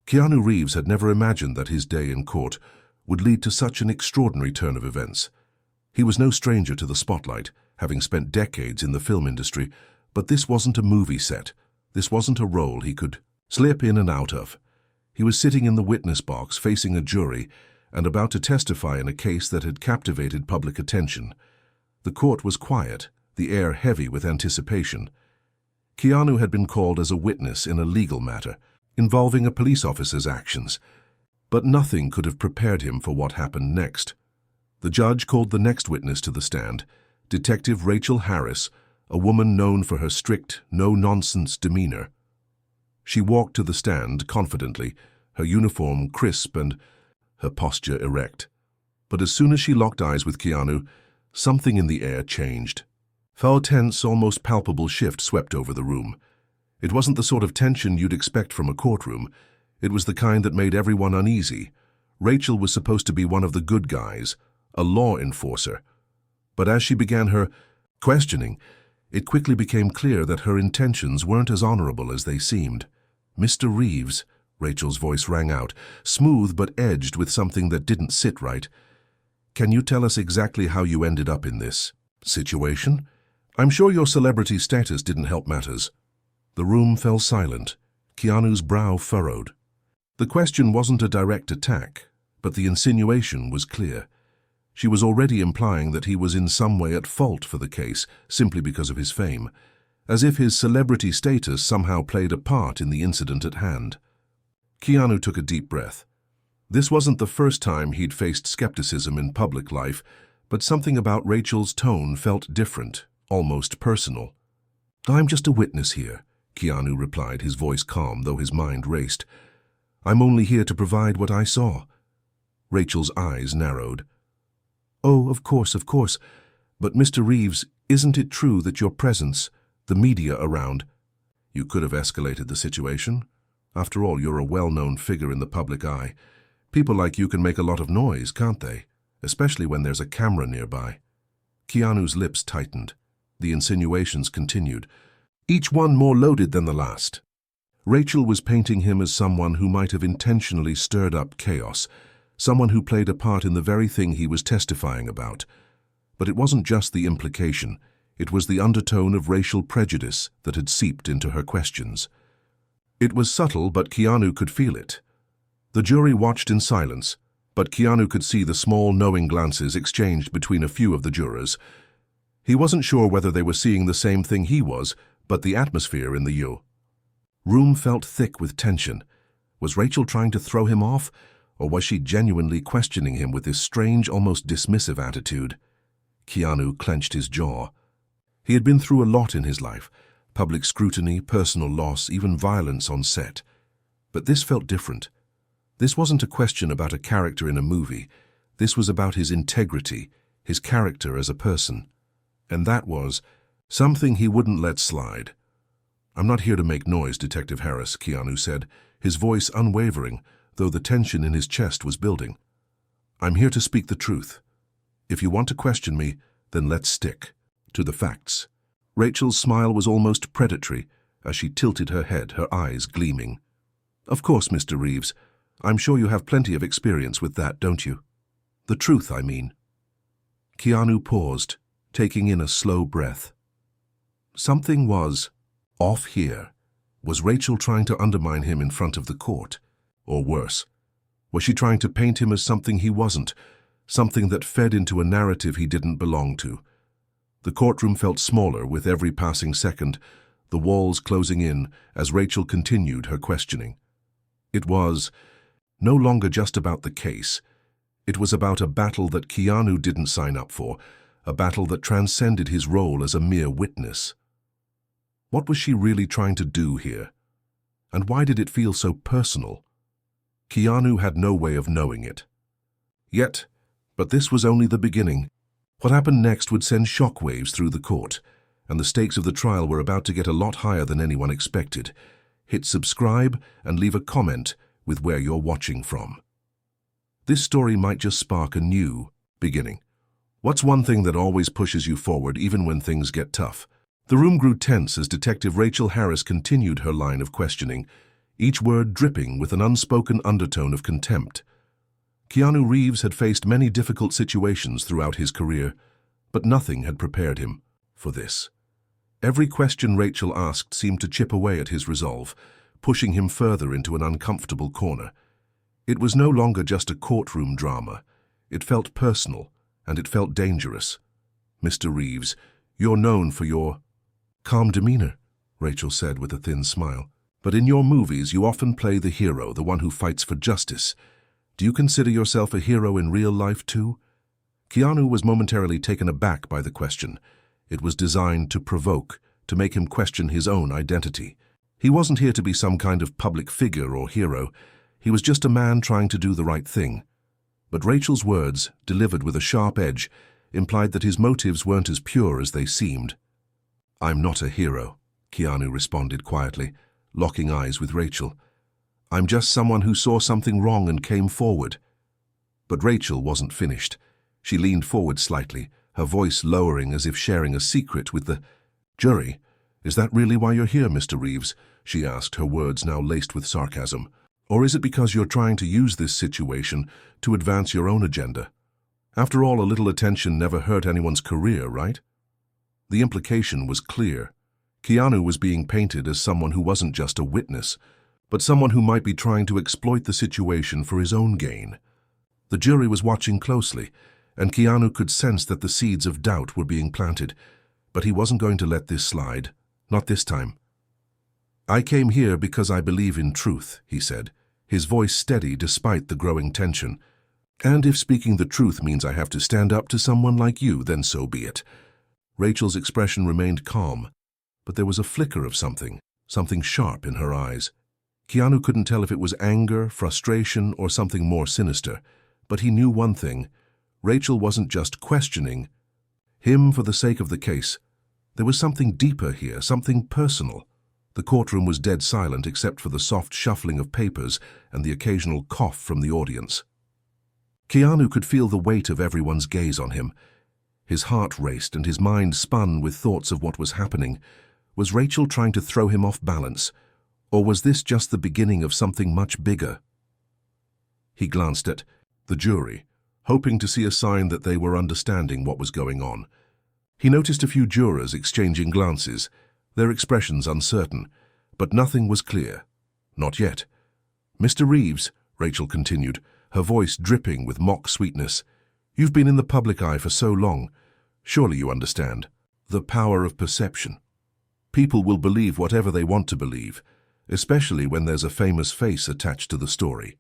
Keanu Reeves had never imagined that his day in court would lead to such an extraordinary turn of events. He was no stranger to the spotlight, having spent decades in the film industry, but this wasn't a movie set. This wasn't a role he could slip in and out of. He was sitting in the witness box facing a jury and about to testify in a case that had captivated public attention. The court was quiet, the air heavy with anticipation. Keanu had been called as a witness in a legal matter involving a police officer's actions, but nothing could have prepared him for what happened next. The judge called the next witness to the stand, Detective Rachel Harris, a woman known for her strict, no-nonsense demeanor. She walked to the stand confidently, her uniform crisp and her posture erect. But as soon as she locked eyes with Keanu, something in the air changed. A tense, almost palpable shift swept over the room. It wasn't the sort of tension you'd expect from a courtroom. It was the kind that made everyone uneasy. Rachel was supposed to be one of the good guys, a law enforcer. But as she began her questioning, it quickly became clear that her intentions weren't as honorable as they seemed. "Mr. Reeves," Rachel's voice rang out, smooth but edged with something that didn't sit right. "Can you tell us exactly how you ended up in this situation? I'm sure your celebrity status didn't help matters." The room fell silent. Keanu's brow furrowed. The question wasn't a direct attack, but the insinuation was clear. She was already implying that he was in some way at fault for the case simply because of his fame, as if his celebrity status somehow played a part in the incident at hand. Keanu took a deep breath. This wasn't the first time he'd faced skepticism in public life, but something about Rachel's tone felt different, almost personal. "I'm just a witness here," Keanu replied, his voice calm, though his mind raced. "I'm only here to provide what I saw." Rachel's eyes narrowed. "Oh, of course. But Mr. Reeves, isn't it true that your presence, the media around—" "You could have escalated the situation. After all, you're a well-known figure in the public eye. People like you can make a lot of noise, can't they? Especially when there's a camera nearby." Keanu's lips tightened. The insinuations continued, each one more loaded than the last. Rachel was painting him as someone who might have intentionally stirred up chaos, someone who played a part in the very thing he was testifying about. But it wasn't just the implication, it was the undertone of racial prejudice that had seeped into her questions. It was subtle, but Keanu could feel it. The jury watched in silence, but Keanu could see the small, knowing glances exchanged between a few of the jurors. He wasn't sure whether they were seeing the same thing he was, but the atmosphere in the room felt thick with tension. Was Rachel trying to throw him off, or was she genuinely questioning him with this strange, almost dismissive attitude? Keanu clenched his jaw. He had been through a lot in his life, public scrutiny, personal loss, even violence on set. But this felt different. This wasn't a question about a character in a movie. This was about his integrity, his character as a person. And that was something he wouldn't let slide. "I'm not here to make noise, Detective Harris," Keanu said, his voice unwavering, though the tension in his chest was building. "I'm here to speak the truth. If you want to question me, then let's stick to the facts." Rachel's smile was almost predatory as she tilted her head, her eyes gleaming. "Of course, Mr. Reeves. I'm sure you have plenty of experience with that, don't you? The truth, I mean." Keanu paused, taking in a slow breath. Something was off here. Was Rachel trying to undermine him in front of the court? Or worse, was she trying to paint him as something he wasn't, something that fed into a narrative he didn't belong to? The courtroom felt smaller with every passing second, the walls closing in as Rachel continued her questioning. It was no longer just about the case. It was about a battle that Keanu didn't sign up for, a battle that transcended his role as a mere witness. What was she really trying to do here? And why did it feel so personal? Keanu had no way of knowing it. But this was only the beginning. What happened next would send shockwaves through the court, and the stakes of the trial were about to get a lot higher than anyone expected. Hit subscribe and leave a comment with where you're watching from. This story might just spark a new beginning. What's one thing that always pushes you forward even when things get tough? The room grew tense as Detective Rachel Harris continued her line of questioning, each word dripping with an unspoken undertone of contempt. Keanu Reeves had faced many difficult situations throughout his career, but nothing had prepared him for this. Every question Rachel asked seemed to chip away at his resolve, pushing him further into an uncomfortable corner. It was no longer just a courtroom drama. It felt personal, and it felt dangerous. "Mr. Reeves, you're known for your calm demeanor," Rachel said with a thin smile. "But in your movies, you often play the hero, the one who fights for justice. Do you consider yourself a hero in real life too?" Keanu was momentarily taken aback by the question. It was designed to provoke, to make him question his own identity. He wasn't here to be some kind of public figure or hero. He was just a man trying to do the right thing. But Rachel's words, delivered with a sharp edge, implied that his motives weren't as pure as they seemed. "I'm not a hero," Keanu responded quietly, locking eyes with Rachel. "I'm just someone who saw something wrong and came forward." But Rachel wasn't finished. She leaned forward slightly, her voice lowering as if sharing a secret with the jury. "Is that really why you're here, Mr. Reeves?" she asked, her words now laced with sarcasm. "Or is it because you're trying to use this situation to advance your own agenda? After all, a little attention never hurt anyone's career, right?" The implication was clear. Keanu was being painted as someone who wasn't just a witness, but someone who might be trying to exploit the situation for his own gain. The jury was watching closely, and Keanu could sense that the seeds of doubt were being planted, but he wasn't going to let this slide, not this time. "I came here because I believe in truth," he said, his voice steady despite the growing tension. "And if speaking the truth means I have to stand up to someone like you, then so be it." Rachel's expression remained calm, but there was a flicker of something sharp in her eyes. Keanu couldn't tell if it was anger, frustration, or something more sinister, but he knew one thing. Rachel wasn't just questioning him for the sake of the case. There was something deeper here, something personal. The courtroom was dead silent except for the soft shuffling of papers and the occasional cough from the audience. Keanu could feel the weight of everyone's gaze on him. His heart raced and his mind spun with thoughts of what was happening. Was Rachel trying to throw him off balance? Or was this just the beginning of something much bigger? He glanced at the jury, hoping to see a sign that they were understanding what was going on. He noticed a few jurors exchanging glances, their expressions uncertain, but nothing was clear. Not yet. "Mr. Reeves," Rachel continued, her voice dripping with mock sweetness, "you've been in the public eye for so long. Surely you understand. The power of perception. People will believe whatever they want to believe, especially when there's a famous face attached to the story.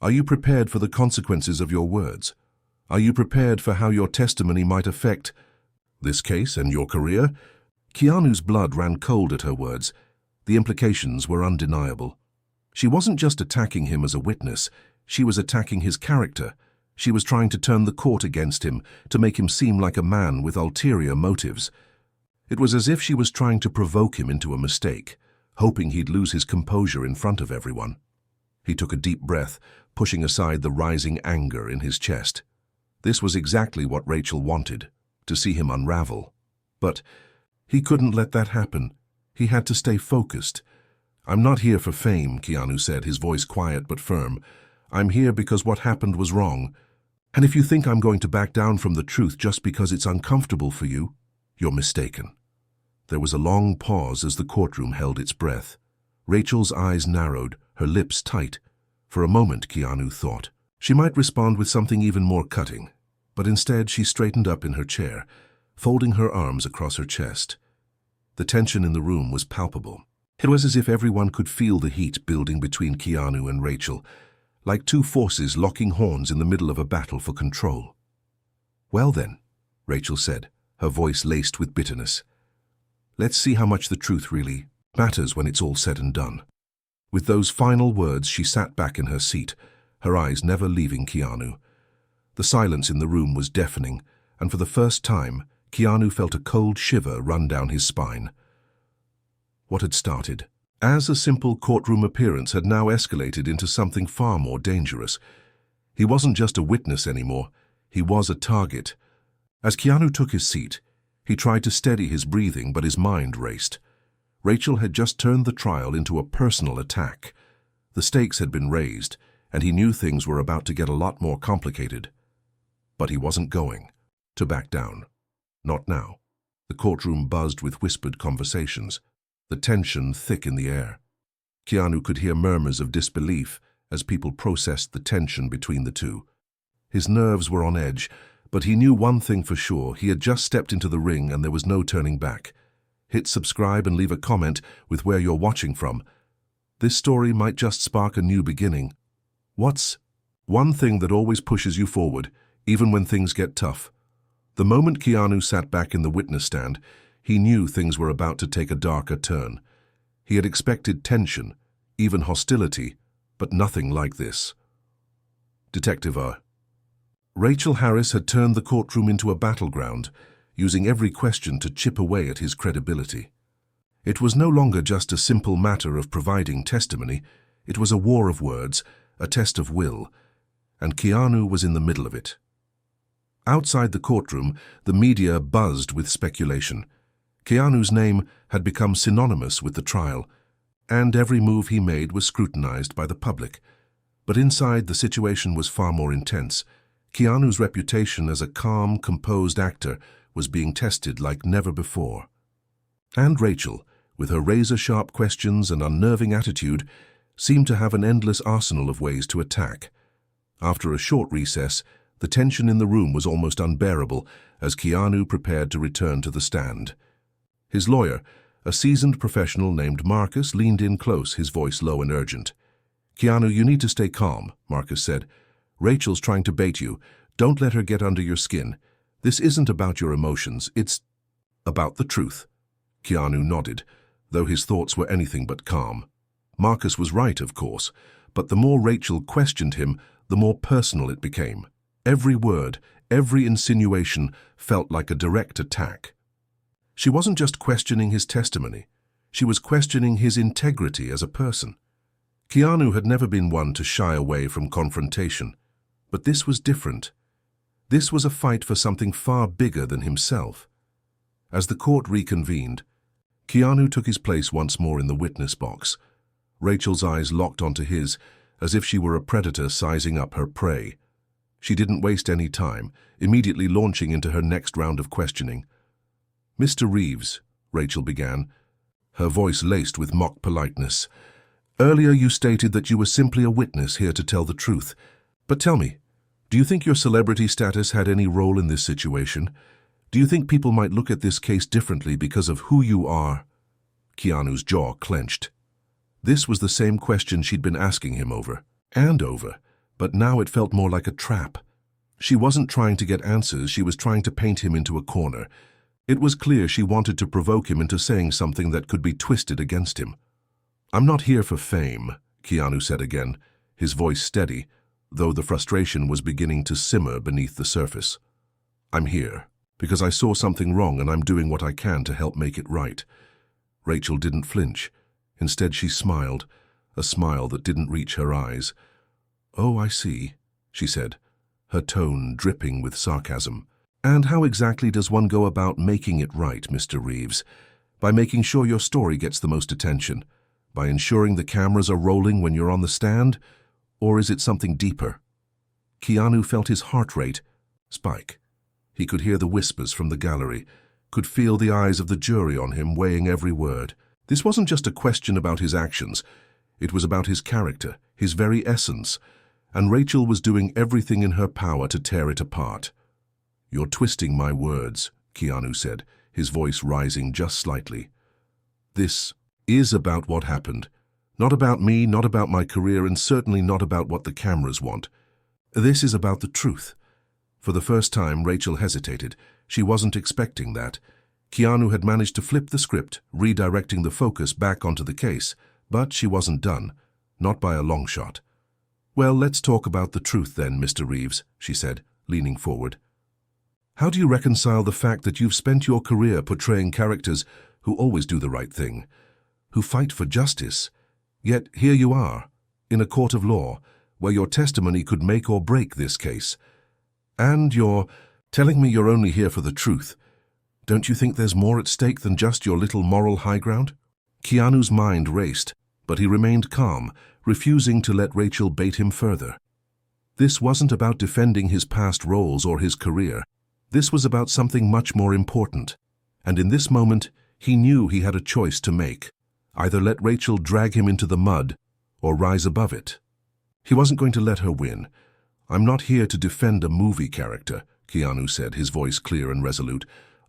Are you prepared for the consequences of your words? Are you prepared for how your testimony might affect this case and your career?" Keanu's blood ran cold at her words. The implications were undeniable. She wasn't just attacking him as a witness, she was attacking his character. She was trying to turn the court against him, to make him seem like a man with ulterior motives. It was as if she was trying to provoke him into a mistake, hoping he'd lose his composure in front of everyone. He took a deep breath, pushing aside the rising anger in his chest. This was exactly what Rachel wanted, to see him unravel. But he couldn't let that happen. He had to stay focused. "I'm not here for fame," Keanu said, his voice quiet but firm. "I'm here because what happened was wrong. And if you think I'm going to back down from the truth just because it's uncomfortable for you, you're mistaken." There was a long pause as the courtroom held its breath. Rachel's eyes narrowed, her lips tight. For a moment, Keanu thought, she might respond with something even more cutting, but instead she straightened up in her chair, folding her arms across her chest. The tension in the room was palpable. It was as if everyone could feel the heat building between Keanu and Rachel, like two forces locking horns in the middle of a battle for control. "Well then," Rachel said, her voice laced with bitterness, "let's see how much the truth really matters when it's all said and done." With those final words, she sat back in her seat, her eyes never leaving Keanu. The silence in the room was deafening, and for the first time, Keanu felt a cold shiver run down his spine. What had started as a simple courtroom appearance had now escalated into something far more dangerous. He wasn't just a witness anymore, he was a target. As Keanu took his seat, he tried to steady his breathing, but his mind raced. Rachel had just turned the trial into a personal attack. The stakes had been raised, and he knew things were about to get a lot more complicated. But he wasn't going to back down. Not now. The courtroom buzzed with whispered conversations, the tension thick in the air. Keanu could hear murmurs of disbelief as people processed the tension between the two. His nerves were on edge, but he knew one thing for sure: he had just stepped into the ring and there was no turning back. Hit subscribe and leave a comment with where you're watching from. This story might just spark a new beginning. What's one thing that always pushes you forward, even when things get tough? The moment Keanu sat back in the witness stand, he knew things were about to take a darker turn. He had expected tension, even hostility, but nothing like this. Detective R. Rachel Harris had turned the courtroom into a battleground, using every question to chip away at his credibility. It was no longer just a simple matter of providing testimony. It was a war of words, a test of will, and Keanu was in the middle of it. Outside the courtroom, the media buzzed with speculation. Keanu's name had become synonymous with the trial, and every move he made was scrutinized by the public. But inside, the situation was far more intense. Keanu's reputation as a calm, composed actor was being tested like never before. And Rachel, with her razor-sharp questions and unnerving attitude, seemed to have an endless arsenal of ways to attack. After a short recess, the tension in the room was almost unbearable as Keanu prepared to return to the stand. His lawyer, a seasoned professional named Marcus, leaned in close, his voice low and urgent. "Keanu, you need to stay calm," Marcus said. "Rachel's trying to bait you. Don't let her get under your skin. This isn't about your emotions, it's about the truth." Keanu nodded, though his thoughts were anything but calm. Marcus was right, of course, but the more Rachel questioned him, the more personal it became. Every word, every insinuation felt like a direct attack. She wasn't just questioning his testimony. She was questioning his integrity as a person. Keanu had never been one to shy away from confrontation, but this was different. This was a fight for something far bigger than himself. As the court reconvened, Keanu took his place once more in the witness box. Rachel's eyes locked onto his, as if she were a predator sizing up her prey. She didn't waste any time, immediately launching into her next round of questioning. "Mr. Reeves," Rachel began, her voice laced with mock politeness, "earlier you stated that you were simply a witness here to tell the truth. But tell me, do you think your celebrity status had any role in this situation? Do you think people might look at this case differently because of who you are?" Keanu's jaw clenched. This was the same question she'd been asking him over and over, but now it felt more like a trap. She wasn't trying to get answers, she was trying to paint him into a corner. It was clear she wanted to provoke him into saying something that could be twisted against him. "I'm not here for fame," Keanu said again, his voice steady, though the frustration was beginning to simmer beneath the surface. "I'm here because I saw something wrong and I'm doing what I can to help make it right." Rachel didn't flinch. Instead, she smiled, a smile that didn't reach her eyes. "Oh, I see," she said, her tone dripping with sarcasm. "And how exactly does one go about making it right, Mr. Reeves? By making sure your story gets the most attention? By ensuring the cameras are rolling when you're on the stand? Or is it something deeper?" Keanu felt his heart rate spike. He could hear the whispers from the gallery, could feel the eyes of the jury on him weighing every word. This wasn't just a question about his actions. It was about his character, his very essence, and Rachel was doing everything in her power to tear it apart. "You're twisting my words," Keanu said, his voice rising just slightly. "This is about what happened. Not about me, not about my career, and certainly not about what the cameras want. This is about the truth." For the first time, Rachel hesitated. She wasn't expecting that. Keanu had managed to flip the script, redirecting the focus back onto the case, but she wasn't done, not by a long shot. "Well, let's talk about the truth then, Mr. Reeves," she said, leaning forward. "How do you reconcile the fact that you've spent your career portraying characters who always do the right thing, who fight for justice, yet here you are, in a court of law, where your testimony could make or break this case, and you're telling me you're only here for the truth? Don't you think there's more at stake than just your little moral high ground?" Keanu's mind raced, but he remained calm, refusing to let Rachel bait him further. This wasn't about defending his past roles or his career. This was about something much more important. And in this moment, he knew he had a choice to make. Either let Rachel drag him into the mud, or rise above it. He wasn't going to let her win. "I'm not here to defend a movie character," Keanu said, his voice clear and resolute.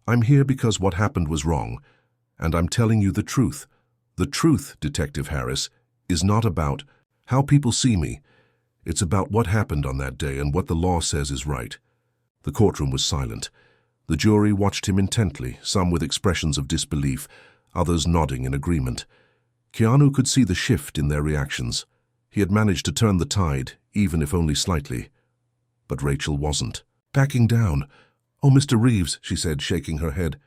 "I'm here because what happened was wrong. And I'm telling you the truth. The truth, Detective Harris, is not about how people see me. It's about what happened on that day and what the law says is right." The courtroom was silent. The jury watched him intently, some with expressions of disbelief, others nodding in agreement. Keanu could see the shift in their reactions. He had managed to turn the tide, even if only slightly. But Rachel wasn't. Backing down. "Oh, Mr. Reeves," she said, shaking her head.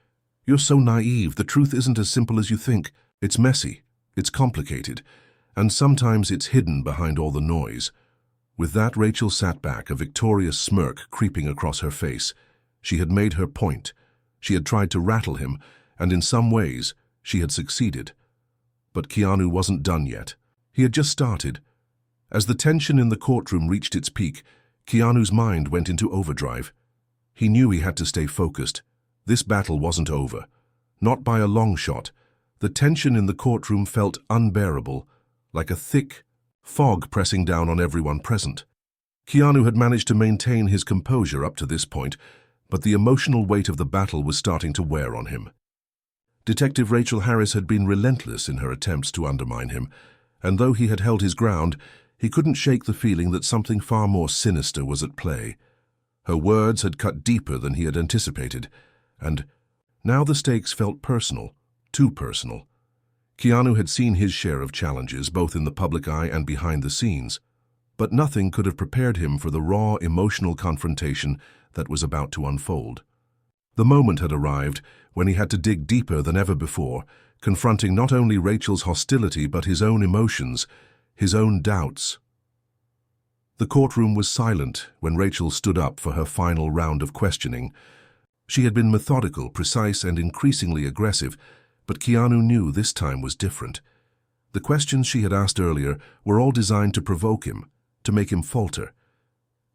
"You're so naive. The truth isn't as simple as you think. It's messy. It's complicated. And sometimes it's hidden behind all the noise." With that, Rachel sat back, a victorious smirk creeping across her face. She had made her point. She had tried to rattle him, and in some ways, she had succeeded. But Keanu wasn't done yet. He had just started. As the tension in the courtroom reached its peak, Keanu's mind went into overdrive. He knew he had to stay focused. This battle wasn't over. Not by a long shot. The tension in the courtroom felt unbearable, like a thick fog pressing down on everyone present. Keanu had managed to maintain his composure up to this point, but the emotional weight of the battle was starting to wear on him. Detective Rachel Harris had been relentless in her attempts to undermine him, and though he had held his ground, he couldn't shake the feeling that something far more sinister was at play. Her words had cut deeper than he had anticipated, and now the stakes felt personal, too personal. Keanu had seen his share of challenges, both in the public eye and behind the scenes, but nothing could have prepared him for the raw, emotional confrontation that was about to unfold. The moment had arrived when he had to dig deeper than ever before, confronting not only Rachel's hostility but his own emotions, his own doubts. The courtroom was silent when Rachel stood up for her final round of questioning. She had been methodical, precise, and increasingly aggressive, but Keanu knew this time was different. The questions she had asked earlier were all designed to provoke him, to make him falter.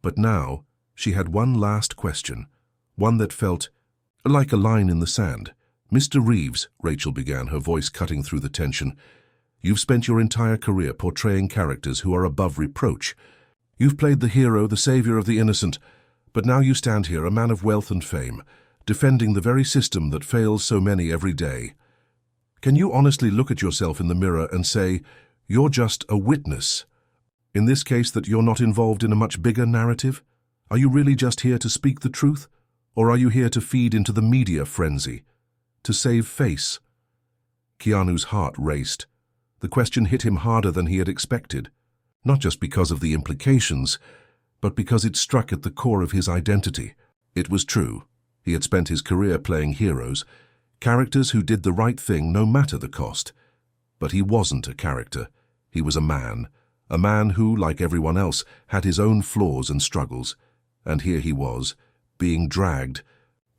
But now, she had one last question, one that felt like a line in the sand. "Mr. Reeves," Rachel began, her voice cutting through the tension, "you've spent your entire career portraying characters who are above reproach. You've played the hero, the savior of the innocent, but now you stand here, a man of wealth and fame, defending the very system that fails so many every day. Can you honestly look at yourself in the mirror and say, you're just a witness? In this case, that you're not involved in a much bigger narrative? Are you really just here to speak the truth? Or are you here to feed into the media frenzy? To save face?" Keanu's heart raced. The question hit him harder than he had expected, not just because of the implications, but because it struck at the core of his identity. It was true. He had spent his career playing heroes, characters who did the right thing no matter the cost. But he wasn't a character. He was a man who, like everyone else, had his own flaws and struggles. And here he was, being dragged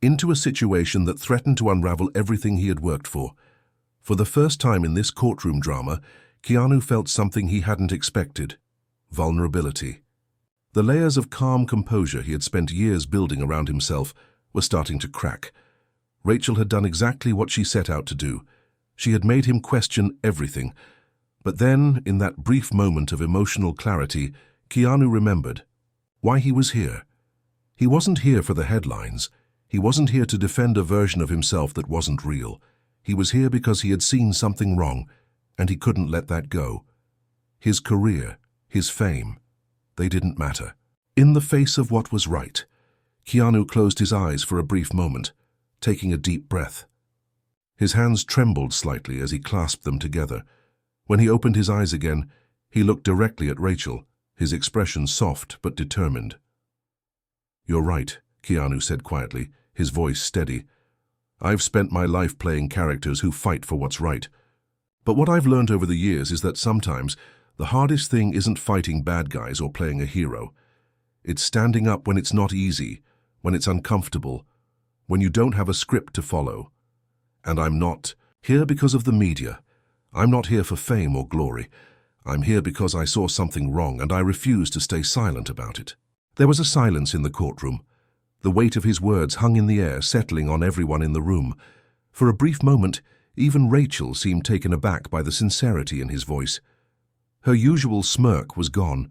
into a situation that threatened to unravel everything he had worked for. For the first time in this courtroom drama, Keanu felt something he hadn't expected: vulnerability. The layers of calm composure he had spent years building around himself were starting to crack. Rachel had done exactly what she set out to do. She had made him question everything. But then, in that brief moment of emotional clarity, Keanu remembered why he was here. He wasn't here for the headlines. He wasn't here to defend a version of himself that wasn't real. He was here because he had seen something wrong, and he couldn't let that go. His career, his fame, they didn't matter. In the face of what was right, Keanu closed his eyes for a brief moment, taking a deep breath. His hands trembled slightly as he clasped them together. When he opened his eyes again, he looked directly at Rachel, his expression soft but determined. "You're right," Keanu said quietly, his voice steady. "I've spent my life playing characters who fight for what's right. But what I've learned over the years is that sometimes the hardest thing isn't fighting bad guys or playing a hero. It's standing up when it's not easy, when it's uncomfortable, when you don't have a script to follow. And I'm not here because of the media. I'm not here for fame or glory. I'm here because I saw something wrong and I refuse to stay silent about it." There was a silence in the courtroom. The weight of his words hung in the air, settling on everyone in the room. For a brief moment, even Rachel seemed taken aback by the sincerity in his voice. Her usual smirk was gone,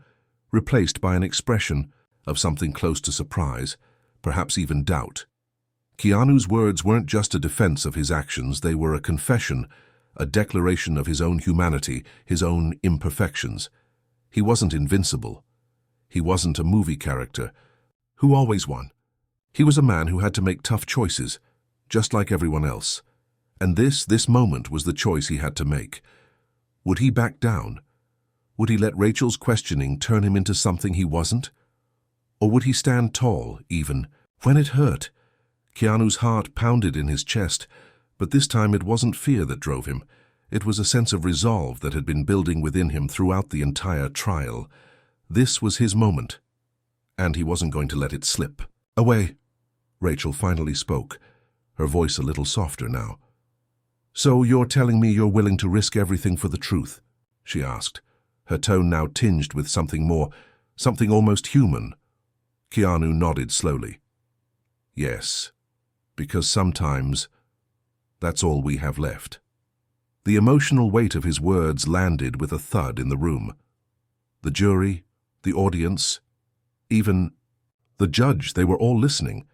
replaced by an expression of something close to surprise, perhaps even doubt. Keanu's words weren't just a defense of his actions, they were a confession, a declaration of his own humanity, his own imperfections. He wasn't invincible. He wasn't a movie character who always won. He was a man who had to make tough choices, just like everyone else. And this moment was the choice he had to make. Would he back down? Would he let Rachel's questioning turn him into something he wasn't? Or would he stand tall, even when it hurt? Keanu's heart pounded in his chest, but this time it wasn't fear that drove him. It was a sense of resolve that had been building within him throughout the entire trial. This was his moment, and he wasn't going to let it slip away. Rachel finally spoke, her voice a little softer now. "So you're telling me you're willing to risk everything for the truth?" she asked, her tone now tinged with something more, something almost human. Keanu nodded slowly. "Yes, because sometimes that's all we have left." The emotional weight of his words landed with a thud in the room. The jury, the audience, even the judge, they were all listening.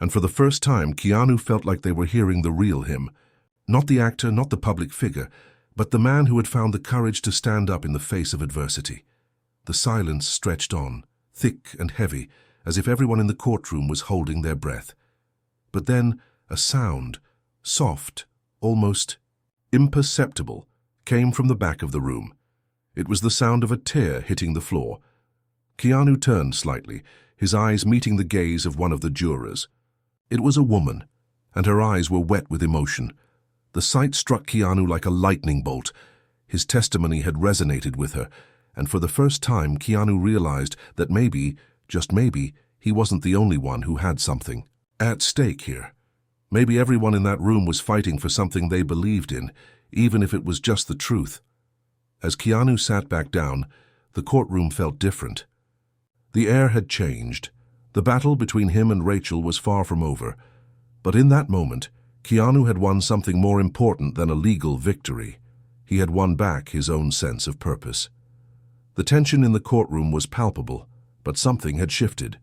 And for the first time, Keanu felt like they were hearing the real him. Not the actor, not the public figure, but the man who had found the courage to stand up in the face of adversity. The silence stretched on, thick and heavy, as if everyone in the courtroom was holding their breath. But then a sound, soft, almost imperceptible, came from the back of the room. It was the sound of a tear hitting the floor. Keanu turned slightly, his eyes meeting the gaze of one of the jurors. It was a woman, and her eyes were wet with emotion. The sight struck Keanu like a lightning bolt. His testimony had resonated with her, and for the first time Keanu realized that maybe, just maybe, he wasn't the only one who had something at stake here. Maybe everyone in that room was fighting for something they believed in, even if it was just the truth. As Keanu sat back down, the courtroom felt different. The air had changed. The battle between him and Rachel was far from over. But in that moment, Keanu had won something more important than a legal victory. He had won back his own sense of purpose. The tension in the courtroom was palpable, but something had shifted.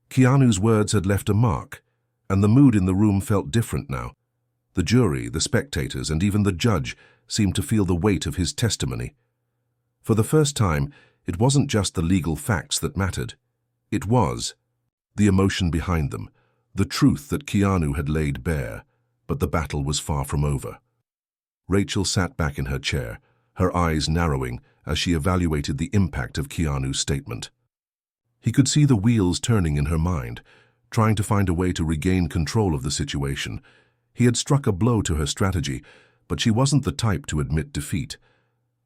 Keanu's words had left a mark, and the mood in the room felt different now. The jury, the spectators, and even the judge seemed to feel the weight of his testimony. For the first time, it wasn't just the legal facts that mattered. It was the emotion behind them, the truth that Keanu had laid bare, but the battle was far from over. Rachel sat back in her chair, her eyes narrowing as she evaluated the impact of Keanu's statement. He could see the wheels turning in her mind, trying to find a way to regain control of the situation. He had struck a blow to her strategy, but she wasn't the type to admit defeat.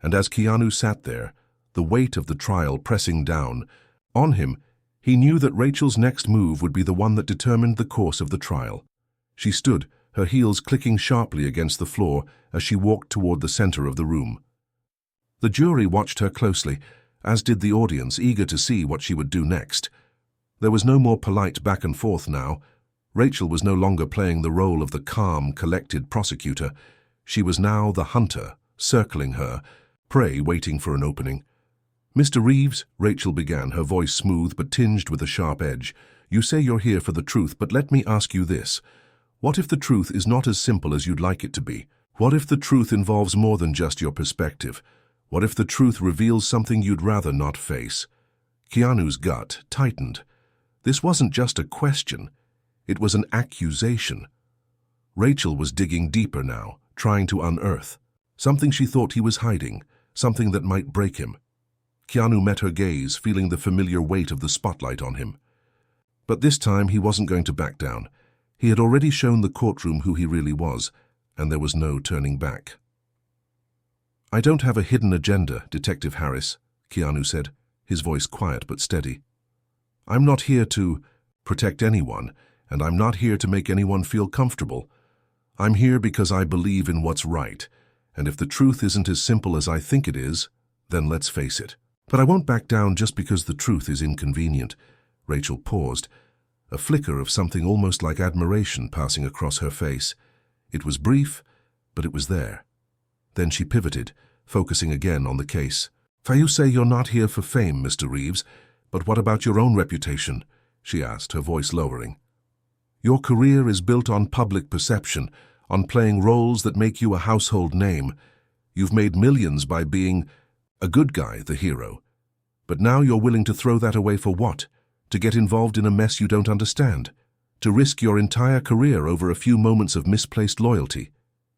And as Keanu sat there, the weight of the trial pressing down on him, he knew that Rachel's next move would be the one that determined the course of the trial. She stood, her heels clicking sharply against the floor as she walked toward the center of the room. The jury watched her closely, as did the audience, eager to see what she would do next. There was no more polite back and forth now. Rachel was no longer playing the role of the calm, collected prosecutor. She was now the hunter, circling her, prey waiting for an opening. "Mr. Reeves," Rachel began, her voice smooth but tinged with a sharp edge, "you say you're here for the truth, but let me ask you this. What if the truth is not as simple as you'd like it to be? What if the truth involves more than just your perspective? What if the truth reveals something you'd rather not face?" Keanu's gut tightened. This wasn't just a question. It was an accusation. Rachel was digging deeper now, trying to unearth something she thought he was hiding, something that might break him. Keanu met her gaze, feeling the familiar weight of the spotlight on him. But this time he wasn't going to back down. He had already shown the courtroom who he really was, and there was no turning back. "I don't have a hidden agenda, Detective Harris," Keanu said, his voice quiet but steady. "I'm not here to protect anyone, and I'm not here to make anyone feel comfortable. I'm here because I believe in what's right, And if the truth isn't as simple as I think it is, then let's face it. But I won't back down just because the truth is inconvenient. Rachel paused, a flicker of something almost like admiration passing across her face. It was brief, but it was there. Then she pivoted, focusing again on the case. You say you're not here for fame, Mr. Reeves, but what about your own reputation? She asked, her voice lowering. Your career is built on public perception, on playing roles that make you a household name. You've made millions by being a good guy, the hero. But now you're willing to throw that away for what? To get involved in a mess you don't understand? To risk your entire career over a few moments of misplaced loyalty?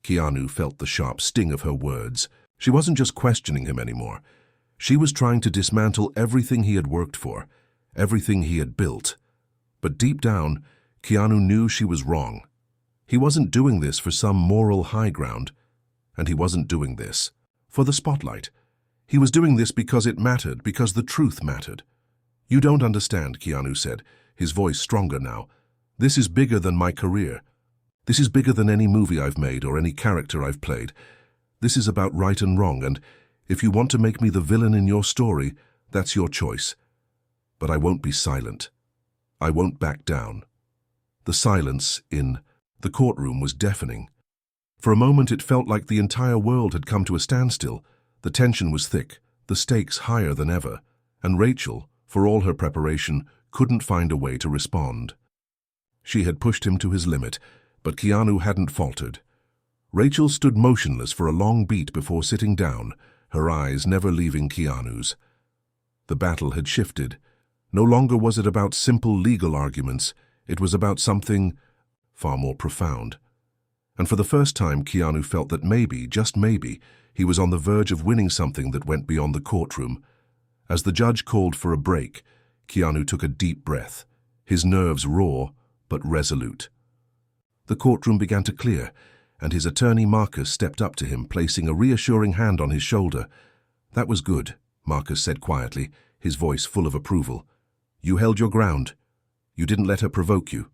Keanu felt the sharp sting of her words. She wasn't just questioning him anymore. She was trying to dismantle everything he had worked for, everything he had built. But deep down, Keanu knew she was wrong. He wasn't doing this for some moral high ground, and he wasn't doing this for the spotlight. He was doing this because it mattered, because the truth mattered. You don't understand, Keanu said, his voice stronger now. This is bigger than my career. This is bigger than any movie I've made or any character I've played. This is about right and wrong, and if you want to make me the villain in your story, that's your choice. But I won't be silent. I won't back down. The silence in the courtroom was deafening. For a moment it felt like the entire world had come to a standstill. The tension was thick, the stakes higher than ever, and Rachel, for all her preparation, couldn't find a way to respond. She had pushed him to his limit, but Keanu hadn't faltered. Rachel stood motionless for a long beat before sitting down, her eyes never leaving Keanu's. The battle had shifted. No longer was it about simple legal arguments, it was about something far more profound. And for the first time, Keanu felt that maybe, just maybe, he was on the verge of winning something that went beyond the courtroom. As the judge called for a break, Keanu took a deep breath, his nerves raw but resolute. The courtroom began to clear, and his attorney Marcus stepped up to him, placing a reassuring hand on his shoulder. That was good, Marcus said quietly, his voice full of approval. You held your ground. You didn't let her provoke you.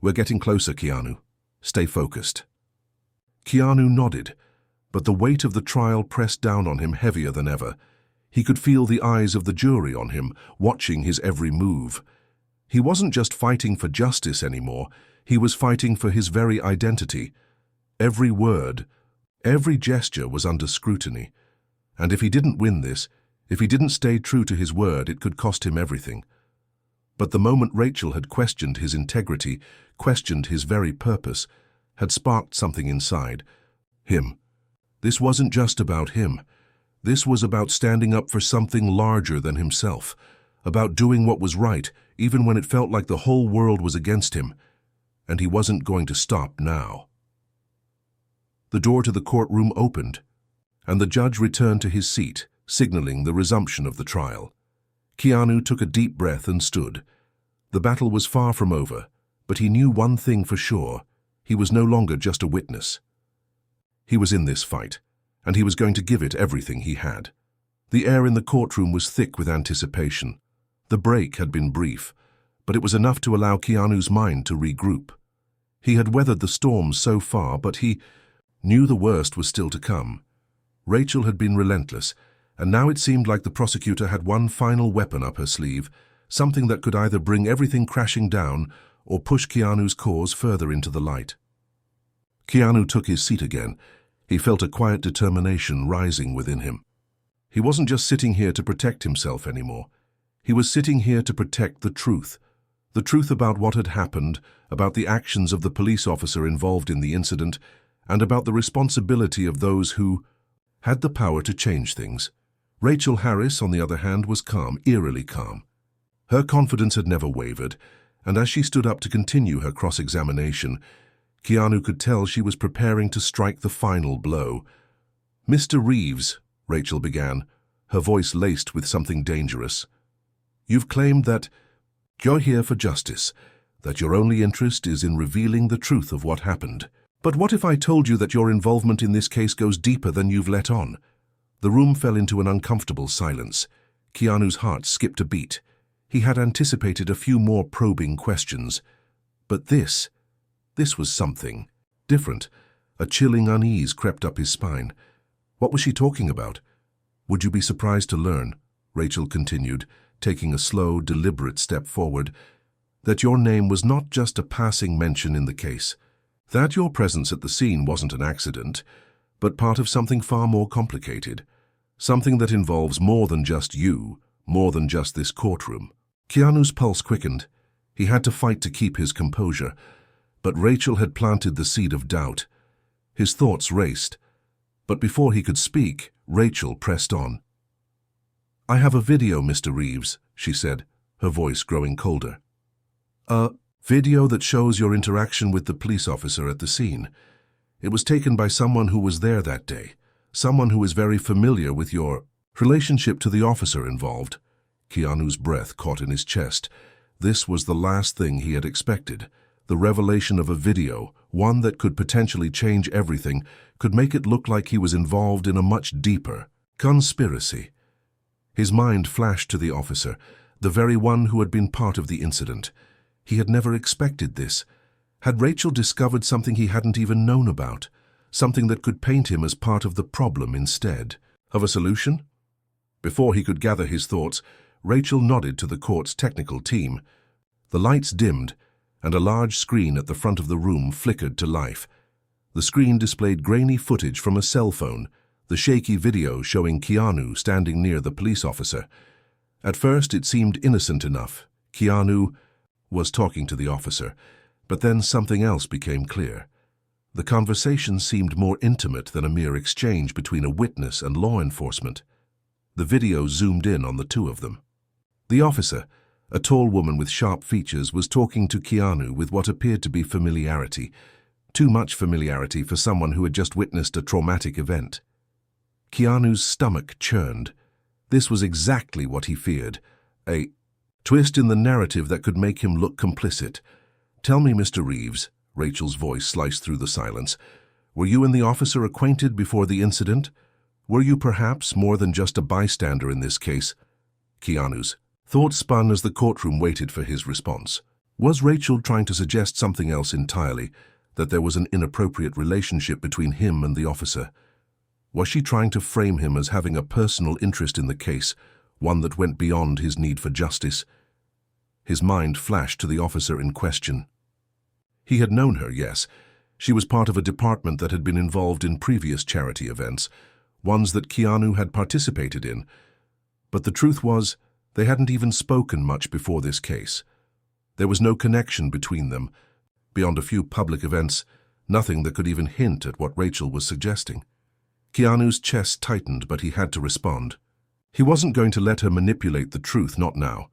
We're getting closer, Keanu. Stay focused. Keanu nodded, but the weight of the trial pressed down on him heavier than ever. He could feel the eyes of the jury on him, watching his every move. He wasn't just fighting for justice anymore, he was fighting for his very identity. Every word, every gesture was under scrutiny. And if he didn't win this, if he didn't stay true to his word, it could cost him everything. But the moment Rachel had questioned his integrity, questioned his very purpose, had sparked something inside. Him. This wasn't just about him. This was about standing up for something larger than himself, about doing what was right, even when it felt like the whole world was against him. And he wasn't going to stop now. The door to the courtroom opened, and the judge returned to his seat, signaling the resumption of the trial. Keanu took a deep breath and stood. The battle was far from over, but he knew one thing for sure. He was no longer just a witness. He was in this fight, and he was going to give it everything he had. The air in the courtroom was thick with anticipation. The break had been brief, but it was enough to allow Keanu's mind to regroup. He had weathered the storm so far, but he knew the worst was still to come. Rachel had been relentless, and now it seemed like the prosecutor had one final weapon up her sleeve, something that could either bring everything crashing down or push Keanu's cause further into the light. Keanu took his seat again. He felt a quiet determination rising within him. He wasn't just sitting here to protect himself anymore. He was sitting here to protect the truth about what had happened, about the actions of the police officer involved in the incident, and about the responsibility of those who had the power to change things. Rachel Harris, on the other hand, was calm, eerily calm. Her confidence had never wavered, and as she stood up to continue her cross-examination, Keanu could tell she was preparing to strike the final blow. "Mr. Reeves," Rachel began, her voice laced with something dangerous, "you've claimed that you're here for justice, that your only interest is in revealing the truth of what happened. But what if I told you that your involvement in this case goes deeper than you've let on?" The room fell into an uncomfortable silence. Keanu's heart skipped a beat. He had anticipated a few more probing questions. But this was something different, A chilling unease crept up his spine. What was she talking about? Would you be surprised to learn, Rachel continued, taking a slow, deliberate step forward, that your name was not just a passing mention in the case, that your presence at the scene wasn't an accident, but part of something far more complicated, something that involves more than just you, more than just this courtroom. Keanu's pulse quickened. He had to fight to keep his composure, but Rachel had planted the seed of doubt. His thoughts raced, but before he could speak, Rachel pressed on. "I have a video, Mr. Reeves," she said, her voice growing colder. "A video that shows your interaction with the police officer at the scene. It was taken by someone who was there that day, someone who is very familiar with your relationship to the officer involved." Keanu's breath caught in his chest. This was the last thing he had expected. The revelation of a video, one that could potentially change everything, could make it look like he was involved in a much deeper conspiracy. His mind flashed to the officer, the very one who had been part of the incident. He had never expected this. Had Rachel discovered something he hadn't even known about? Something that could paint him as part of the problem instead of a solution? Before he could gather his thoughts, Rachel nodded to the court's technical team. The lights dimmed, and a large screen at the front of the room flickered to life. The screen displayed grainy footage from a cell phone, the shaky video showing Keanu standing near the police officer. At first it seemed innocent enough. Keanu was talking to the officer, but then something else became clear. The conversation seemed more intimate than a mere exchange between a witness and law enforcement. The video zoomed in on the two of them. The officer, a tall woman with sharp features, was talking to Keanu with what appeared to be familiarity. Too much familiarity for someone who had just witnessed a traumatic event. Keanu's stomach churned. This was exactly what he feared. A twist in the narrative that could make him look complicit. "Tell me, Mr. Reeves," Rachel's voice sliced through the silence, "were you and the officer acquainted before the incident? Were you perhaps more than just a bystander in this case?" Keanu's thoughts spun as the courtroom waited for his response. Was Rachel trying to suggest something else entirely, that there was an inappropriate relationship between him and the officer? Was she trying to frame him as having a personal interest in the case, one that went beyond his need for justice? His mind flashed to the officer in question. He had known her, yes. She was part of a department that had been involved in previous charity events, ones that Keanu had participated in. But the truth was, they hadn't even spoken much before this case. There was no connection between them. Beyond a few public events, nothing that could even hint at what Rachel was suggesting. Keanu's chest tightened, but he had to respond. He wasn't going to let her manipulate the truth, not now.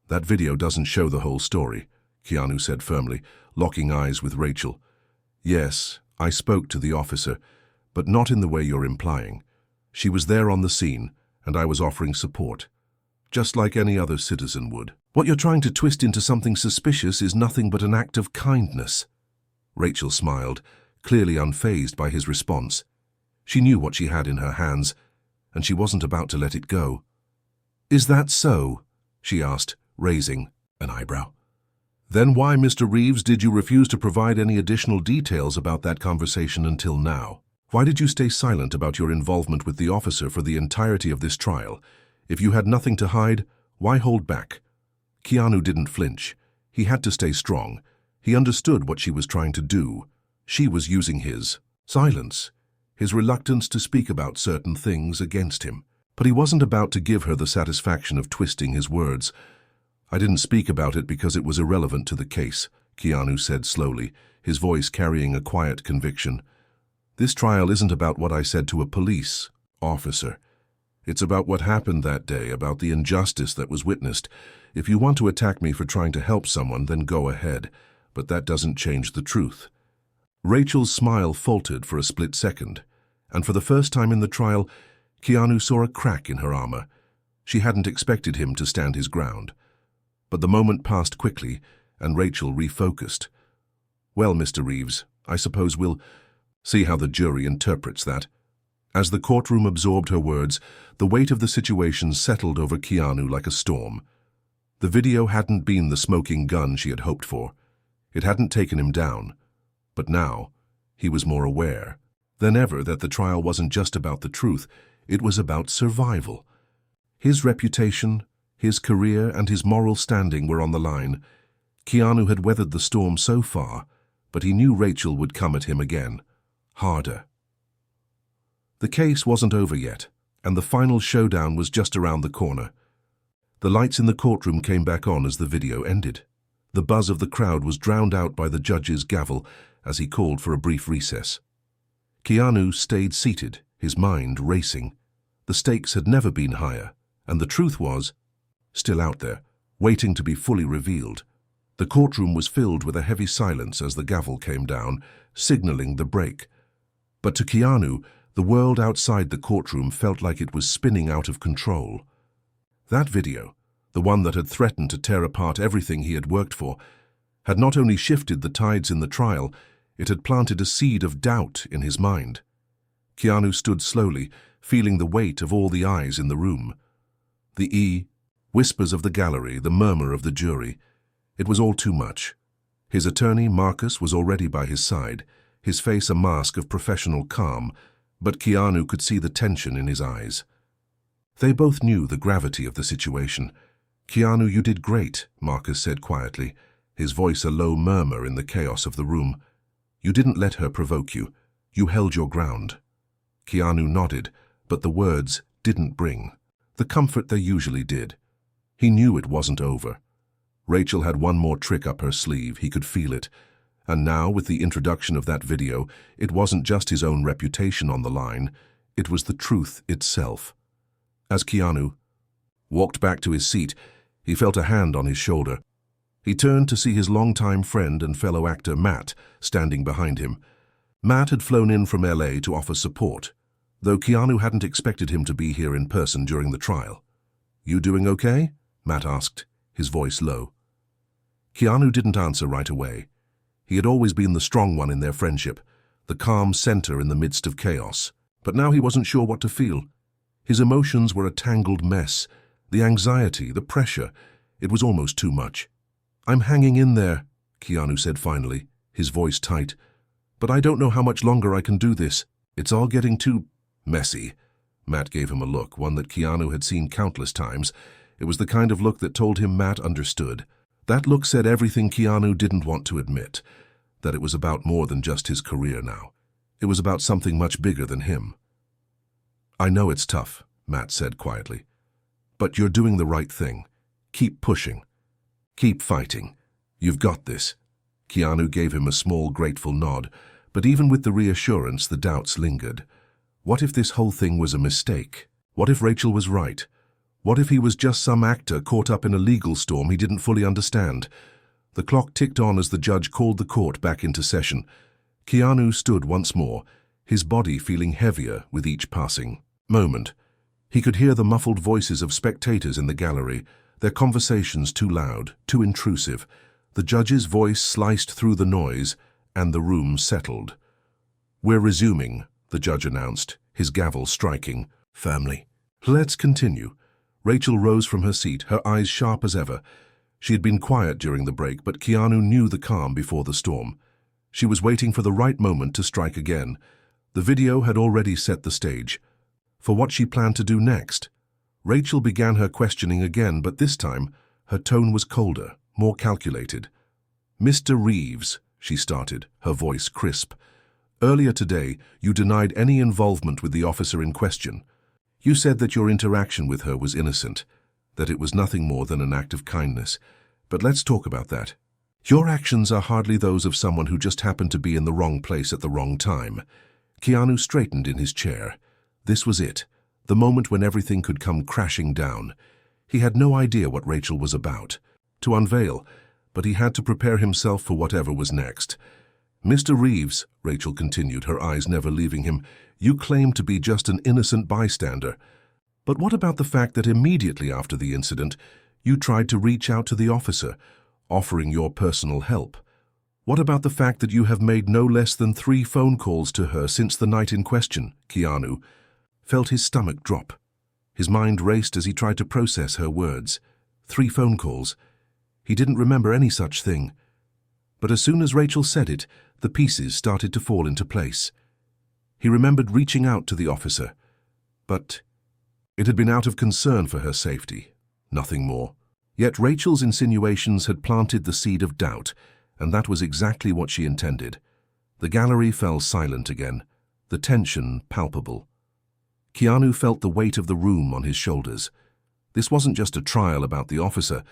"That video doesn't show the whole story," Keanu said firmly, locking eyes with Rachel. "Yes, I spoke to the officer, but not in the way you're implying. She was there on the scene, and I was offering support, just like any other citizen would. What you're trying to twist into something suspicious is nothing but an act of kindness." Rachel smiled, clearly unfazed by his response. She knew what she had in her hands, and she wasn't about to let it go. "Is that so?" she asked, raising an eyebrow. "Then why, Mr. Reeves, did you refuse to provide any additional details about that conversation until now? Why did you stay silent about your involvement with the officer for the entirety of this trial? If you had nothing to hide, why hold back?" Keanu didn't flinch. He had to stay strong. He understood what she was trying to do. She was using his silence, his reluctance to speak about certain things, against him. But he wasn't about to give her the satisfaction of twisting his words. "I didn't speak about it because it was irrelevant to the case," Keanu said slowly, his voice carrying a quiet conviction. "This trial isn't about what I said to a police officer. It's about what happened that day, about the injustice that was witnessed. If you want to attack me for trying to help someone, then go ahead, but that doesn't change the truth." Rachel's smile faltered for a split second, and for the first time in the trial, Keanu saw a crack in her armor. She hadn't expected him to stand his ground. But the moment passed quickly, and Rachel refocused. "Well, Mr. Reeves, I suppose we'll see how the jury interprets that." As the courtroom absorbed her words, the weight of the situation settled over Keanu like a storm. The video hadn't been the smoking gun she had hoped for. It hadn't taken him down. But now, He was more aware than ever that the trial wasn't just about the truth, it was about survival. His reputation, his career, and his moral standing were on the line. Keanu had weathered the storm so far, but he knew Rachel would come at him again, harder. The case wasn't over yet, and the final showdown was just around the corner. The lights in the courtroom came back on as the video ended. The buzz of the crowd was drowned out by the judge's gavel as he called for a brief recess. Keanu stayed seated, his mind racing. The stakes had never been higher, and the truth was still out there, waiting to be fully revealed. The courtroom was filled with a heavy silence as the gavel came down, signaling the break. But to Keanu, the world outside the courtroom felt like it was spinning out of control. That video, the one that had threatened to tear apart everything he had worked for, had not only shifted the tides in the trial, it had planted a seed of doubt in his mind. Keanu stood slowly, feeling the weight of all the eyes in the room. The whispers of the gallery, the murmur of the jury. It was all too much. His attorney, Marcus, was already by his side, his face a mask of professional calm, but Keanu could see the tension in his eyes. They both knew the gravity of the situation. "Keanu, you did great," Marcus said quietly, his voice a low murmur in the chaos of the room. "You didn't let her provoke you. You held your ground." Keanu nodded, but the words didn't bring the comfort they usually did. He knew it wasn't over. Rachel had one more trick up her sleeve, he could feel it. And now, with the introduction of that video, it wasn't just his own reputation on the line, it was the truth itself. As Keanu walked back to his seat, he felt a hand on his shoulder. He turned to see his longtime friend and fellow actor Matt standing behind him. Matt had flown in from LA to offer support, though Keanu hadn't expected him to be here in person during the trial. "You doing okay?" Matt asked, his voice low. Keanu didn't answer right away. He had always been the strong one in their friendship, the calm center in the midst of chaos. But now he wasn't sure what to feel. His emotions were a tangled mess. The anxiety, the pressure, it was almost too much. "I'm hanging in there," Keanu said finally, his voice tight. "But I don't know how much longer I can do this. It's all getting too messy." Matt gave him a look, one that Keanu had seen countless times. It was the kind of look that told him Matt understood. That look said everything Keanu didn't want to admit, that it was about more than just his career now. It was about something much bigger than him. "I know it's tough," Matt said quietly, "but you're doing the right thing. Keep pushing. Keep fighting. You've got this." Keanu gave him a small, grateful nod, but even with the reassurance, the doubts lingered. What if this whole thing was a mistake? What if Rachel was right? What if he was just some actor caught up in a legal storm he didn't fully understand? The clock ticked on as the judge called the court back into session. Keanu stood once more, his body feeling heavier with each passing moment. He could hear the muffled voices of spectators in the gallery, their conversations too loud, too intrusive. The judge's voice sliced through the noise, and the room settled. "We're resuming," the judge announced, his gavel striking firmly. "Let's continue." Rachel rose from her seat, her eyes sharp as ever. She had been quiet during the break, but Keanu knew the calm before the storm. She was waiting for the right moment to strike again. The video had already set the stage for what she planned to do next. Rachel began her questioning again, but this time her tone was colder, more calculated. "Mr. Reeves," she started, her voice crisp. "Earlier today, you denied any involvement with the officer in question. You said that your interaction with her was innocent, that it was nothing more than an act of kindness. But let's talk about that. Your actions are hardly those of someone who just happened to be in the wrong place at the wrong time." Keanu straightened in his chair. This was it, the moment when everything could come crashing down. He had no idea what Rachel was about to unveil, but he had to prepare himself for whatever was next. "Mr. Reeves," Rachel continued, her eyes never leaving him, "you claim to be just an innocent bystander. But what about the fact that immediately after the incident, you tried to reach out to the officer, offering your personal help? What about the fact that you have made no less than 3 phone calls to her since the night in question?" Keanu felt his stomach drop. His mind raced as he tried to process her words. 3 phone calls. He didn't remember any such thing. But as soon as Rachel said it, the pieces started to fall into place. He remembered reaching out to the officer, but it had been out of concern for her safety, nothing more. Yet Rachel's insinuations had planted the seed of doubt, and that was exactly what she intended. The gallery fell silent again, the tension palpable. Keanu felt the weight of the room on his shoulders. This wasn't just a trial about the officer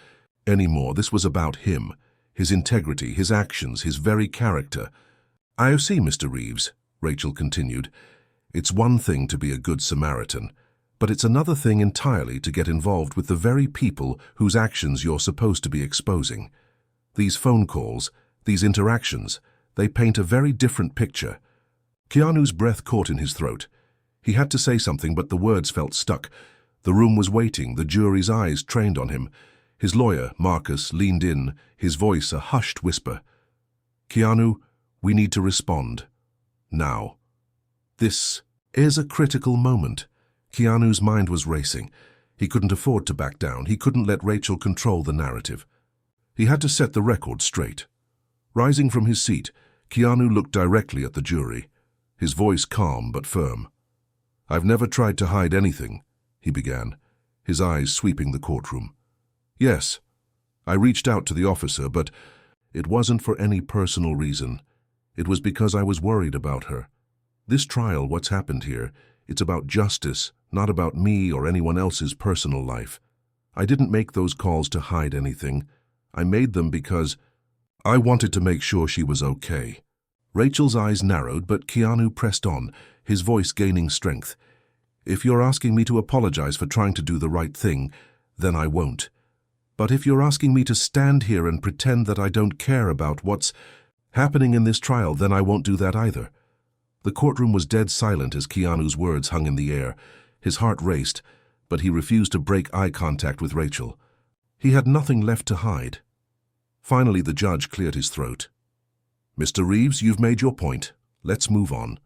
anymore. This was about him, his integrity, his actions, his very character. "I see, Mr. Reeves," Rachel continued. "It's one thing to be a good Samaritan, but it's another thing entirely to get involved with the very people whose actions you're supposed to be exposing. These phone calls, these interactions, they paint a very different picture." Keanu's breath caught in his throat. He had to say something, but the words felt stuck. The room was waiting, the jury's eyes trained on him. His lawyer, Marcus, leaned in, his voice a hushed whisper. "Keanu, we need to respond. Now. This is a critical moment." Keanu's mind was racing. He couldn't afford to back down. He couldn't let Rachel control the narrative. He had to set the record straight. Rising from his seat, Keanu looked directly at the jury, his voice calm but firm. "I've never tried to hide anything," he began, his eyes sweeping the courtroom. "Yes, I reached out to the officer, but it wasn't for any personal reason. It was because I was worried about her. This trial, what's happened here, it's about justice, not about me or anyone else's personal life. I didn't make those calls to hide anything. I made them because I wanted to make sure she was okay." Rachel's eyes narrowed, but Keanu pressed on, his voice gaining strength. "If you're asking me to apologize for trying to do the right thing, then I won't. But if you're asking me to stand here and pretend that I don't care about what's happening in this trial, then I won't do that either." The courtroom was dead silent as Keanu's words hung in the air. His heart raced, but he refused to break eye contact with Rachel. He had nothing left to hide. Finally, the judge cleared his throat. "Mr. Reeves, you've made your point. Let's move on."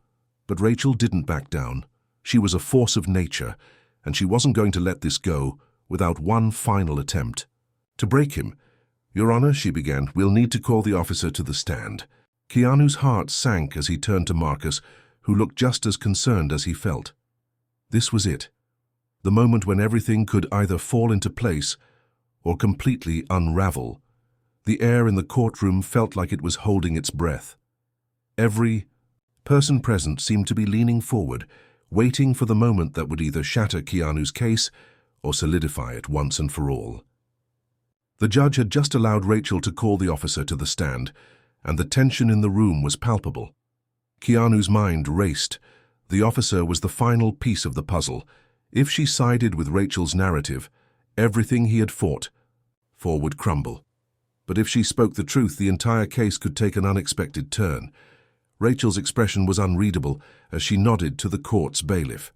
But Rachel didn't back down. She was a force of nature, and she wasn't going to let this go without one final attempt. To break him, "Your Honor," she began, "we'll need to call the officer to the stand." Keanu's heart sank as he turned to Marcus, who looked just as concerned as he felt. This was it, the moment when everything could either fall into place or completely unravel. The air in the courtroom felt like it was holding its breath. Every person present seemed to be leaning forward, waiting for the moment that would either shatter Keanu's case or solidify it once and for all. The judge had just allowed Rachel to call the officer to the stand, and the tension in the room was palpable. Keanu's mind raced. The officer was the final piece of the puzzle. If she sided with Rachel's narrative, everything he had fought for would crumble. But if she spoke the truth, the entire case could take an unexpected turn. Rachel's expression was unreadable as she nodded to the court's bailiff.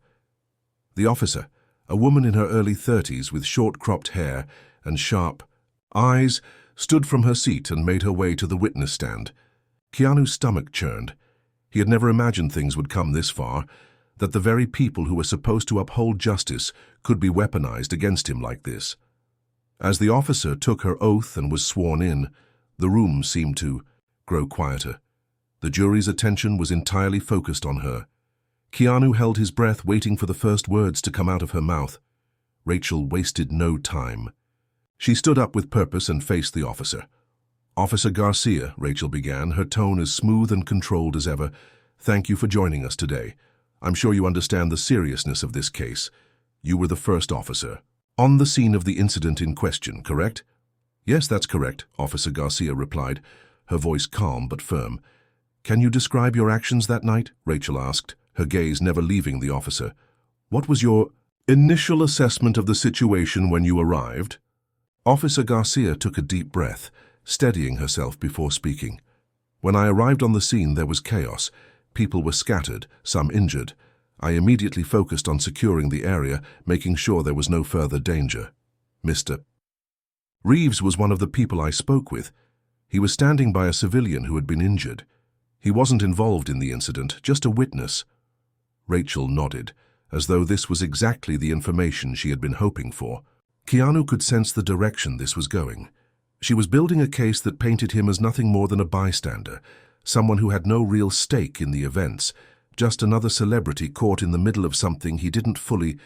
The officer, a woman in her early 30s with short-cropped hair and sharp eyes, stood from her seat and made her way to the witness stand. Keanu's stomach churned. He had never imagined things would come this far, that the very people who were supposed to uphold justice could be weaponized against him like this. As the officer took her oath and was sworn in, the room seemed to grow quieter. The jury's attention was entirely focused on her. Keanu held his breath, waiting for the first words to come out of her mouth. Rachel wasted no time. She stood up with purpose and faced the officer. "Officer Garcia," Rachel began, her tone as smooth and controlled as ever, "thank you for joining us today. I'm sure you understand the seriousness of this case. You were the first officer on the scene of the incident in question, correct?" "Yes, that's correct," Officer Garcia replied, her voice calm but firm. "Can you describe your actions that night?" Rachel asked, her gaze never leaving the officer. "What was your initial assessment of the situation when you arrived?" Officer Garcia took a deep breath, steadying herself before speaking. "When I arrived on the scene, there was chaos. People were scattered, some injured. I immediately focused on securing the area, making sure there was no further danger. Mr. Reeves was one of the people I spoke with. He was standing by a civilian who had been injured. He wasn't involved in the incident, just a witness." Rachel nodded, as though this was exactly the information she had been hoping for. Keanu could sense the direction this was going. She was building a case that painted him as nothing more than a bystander, someone who had no real stake in the events, just another celebrity caught in the middle of something he didn't fully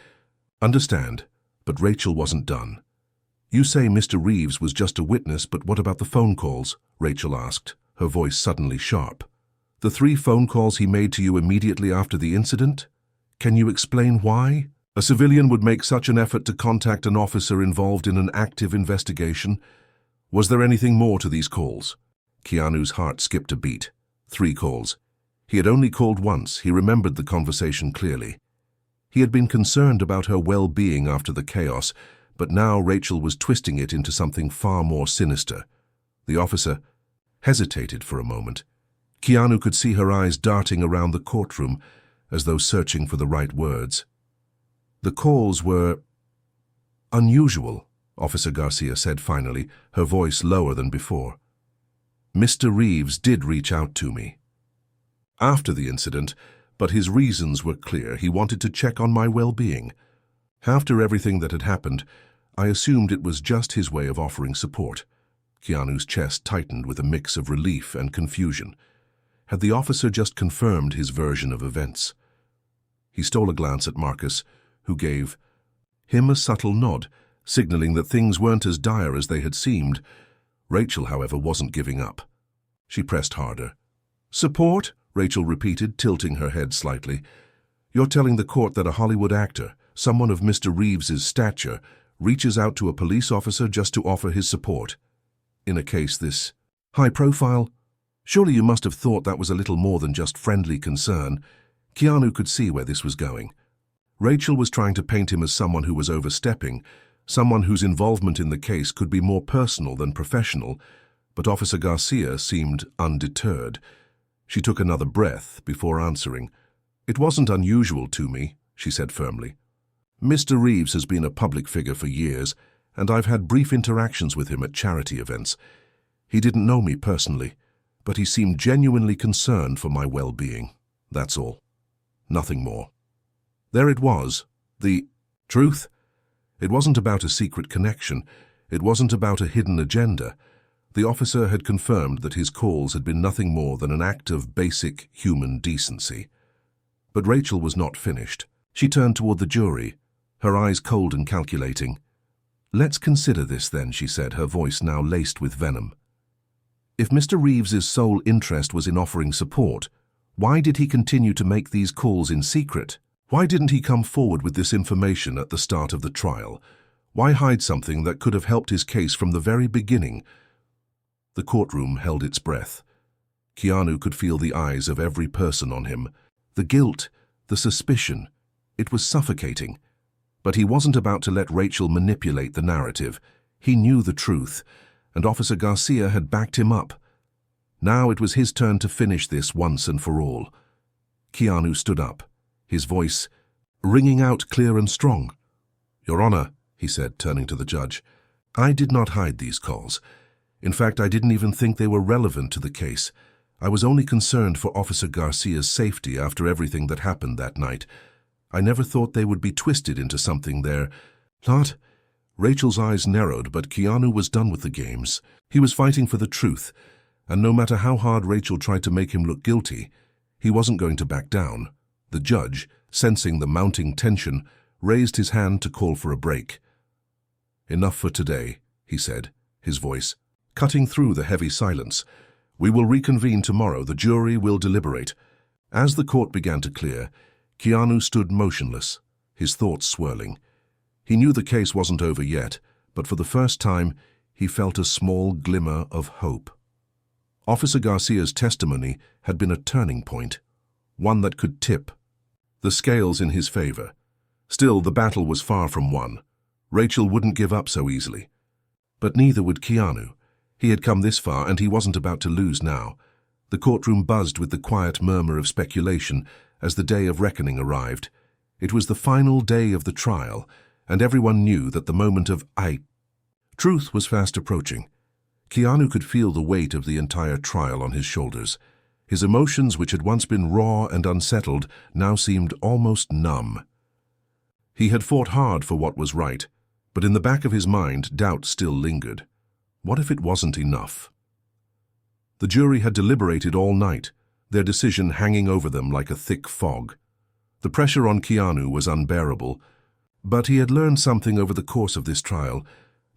understand. But Rachel wasn't done. "You say Mr. Reeves was just a witness, but what about the phone calls?" Rachel asked, her voice suddenly sharp. "The 3 phone calls he made to you immediately after the incident? Can you explain why? A civilian would make such an effort to contact an officer involved in an active investigation. Was there anything more to these calls?" Keanu's heart skipped a beat. 3 calls. He had only called once. He remembered the conversation clearly. He had been concerned about her well-being after the chaos, but now Rachel was twisting it into something far more sinister. The officer hesitated for a moment. Keanu could see her eyes darting around the courtroom, as though searching for the right words. "The calls were unusual," Officer Garcia said finally, her voice lower than before. "Mr. Reeves did reach out to me after the incident, but his reasons were clear. He wanted to check on my well-being. After everything that had happened, I assumed it was just his way of offering support." Keanu's chest tightened with a mix of relief and confusion. Had the officer just confirmed his version of events? He stole a glance at Marcus, who gave him a subtle nod, signaling that things weren't as dire as they had seemed. Rachel, however, wasn't giving up. She pressed harder. "Support?" Rachel repeated, tilting her head slightly. "You're telling the court that a Hollywood actor, someone of Mr. Reeves's stature, reaches out to a police officer just to offer his support? In a case this high-profile? Surely you must have thought that was a little more than just friendly concern." Keanu could see where this was going. Rachel was trying to paint him as someone who was overstepping, someone whose involvement in the case could be more personal than professional, but Officer Garcia seemed undeterred. She took another breath before answering. "It wasn't unusual to me," she said firmly. "Mr. Reeves has been a public figure for years, and I've had brief interactions with him at charity events. He didn't know me personally, but he seemed genuinely concerned for my well-being. That's all. Nothing more." There it was. The truth. It wasn't about a secret connection. It wasn't about a hidden agenda. The officer had confirmed that his calls had been nothing more than an act of basic human decency. But Rachel was not finished. She turned toward the jury, her eyes cold and calculating. "Let's consider this then," she said, her voice now laced with venom. "If Mr. Reeves's sole interest was in offering support, why did he continue to make these calls in secret? Why didn't he come forward with this information at the start of the trial? Why hide something that could have helped his case from the very beginning?" The courtroom held its breath. Keanu could feel the eyes of every person on him. The guilt, the suspicion. It was suffocating. But he wasn't about to let Rachel manipulate the narrative. He knew the truth, and Officer Garcia had backed him up. Now it was his turn to finish this once and for all. Keanu stood up, his voice ringing out clear and strong. "Your Honor," he said, turning to the judge, "I did not hide these calls. In fact, I didn't even think they were relevant to the case. I was only concerned for Officer Garcia's safety after everything that happened that night. I never thought they would be twisted into something there. Not." Rachel's eyes narrowed, but Keanu was done with the games. He was fighting for the truth, and no matter how hard Rachel tried to make him look guilty, he wasn't going to back down. The judge, sensing the mounting tension, raised his hand to call for a break. "Enough for today," he said, his voice cutting through the heavy silence. "We will reconvene tomorrow. The jury will deliberate." As the court began to clear, Keanu stood motionless, his thoughts swirling. He knew the case wasn't over yet, but for the first time, he felt a small glimmer of hope. Officer Garcia's testimony had been a turning point, one that could tip the scales in his favor. Still, the battle was far from won. Rachel wouldn't give up so easily. But neither would Keanu. He had come this far, and he wasn't about to lose now. The courtroom buzzed with the quiet murmur of speculation as the day of reckoning arrived. It was the final day of the trial, and everyone knew that the moment of truth was fast approaching. Keanu could feel the weight of the entire trial on his shoulders. His emotions, which had once been raw and unsettled, now seemed almost numb. He had fought hard for what was right, but in the back of his mind, doubt still lingered. What if it wasn't enough? The jury had deliberated all night, their decision hanging over them like a thick fog. The pressure on Keanu was unbearable, but he had learned something over the course of this trial.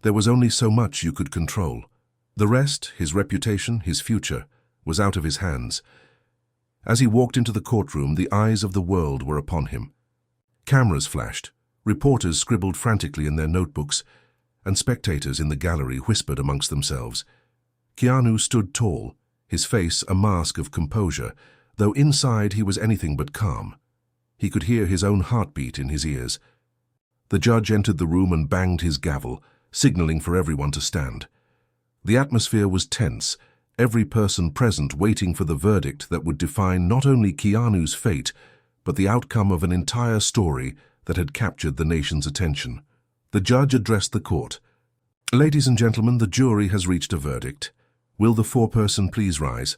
There was only so much you could control. The rest, his reputation, his future, was out of his hands. As he walked into the courtroom, the eyes of the world were upon him. Cameras flashed, reporters scribbled frantically in their notebooks, and spectators in the gallery whispered amongst themselves. Keanu stood tall, his face a mask of composure, though inside he was anything but calm. He could hear his own heartbeat in his ears. The judge entered the room and banged his gavel, signaling for everyone to stand. The atmosphere was tense, every person present waiting for the verdict that would define not only Keanu's fate, but the outcome of an entire story that had captured the nation's attention. The judge addressed the court. "Ladies and gentlemen, the jury has reached a verdict. Will the foreperson please rise?"